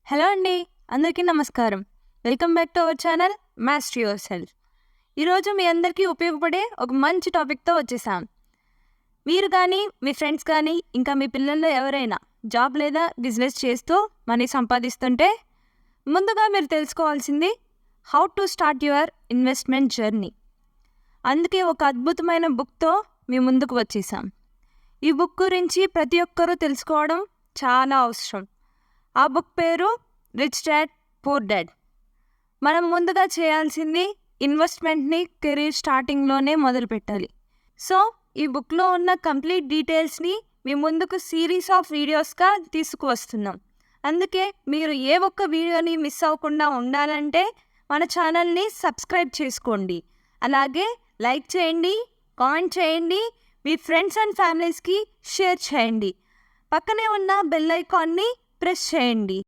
Hello అండి, అందరికీ నమస్కారం. Welcome back to our channel master your self. ఈరోజు మీ అందరికీ ఉపయోగపడే ఒక మంచి టాపిక్తో వచ్చేసాం. మీరు కానీ మీ ఫ్రెండ్స్ కానీ ఇంకా మీ పిల్లల్లో ఎవరైనా జాబ్ లేదా బిజినెస్ చేస్తూ మనీ సంపాదిస్తుంటే ముందుగా మీరు తెలుసుకోవాల్సింది how to start your investment journey. అందుకే ఒక అద్భుతమైన బుక్తో మీ ముందుకు వచ్చేసాం. ఈ బుక్ గురించి ప్రతి ఒక్కరూ తెలుసుకోవడం చాలా అవసరం. ఆ బుక్ పేరు రిచ్ డాడ్ పూర్ డాడ్. మనం ముందుగా చేయాల్సింది ఇన్వెస్ట్మెంట్ని కెరీర్ స్టార్టింగ్లోనే మొదలు పెట్టాలి. సో ఈ బుక్లో ఉన్న కంప్లీట్ డీటెయిల్స్ని మీ ముందుకు సిరీస్ ఆఫ్ వీడియోస్గా తీసుకువస్తున్నాం. అందుకే మీరు ఏ ఒక్క వీడియోని మిస్ అవ్వకుండా ఉండాలంటే మన ఛానల్ని సబ్స్క్రైబ్ చేసుకోండి. అలాగే లైక్ చేయండి, కామెంట్ చేయండి, మీ ఫ్రెండ్స్ అండ్ ఫ్యామిలీస్కి షేర్ చేయండి. పక్కనే ఉన్న బెల్ ఐకాన్ని ప్రెస్ చేయండి.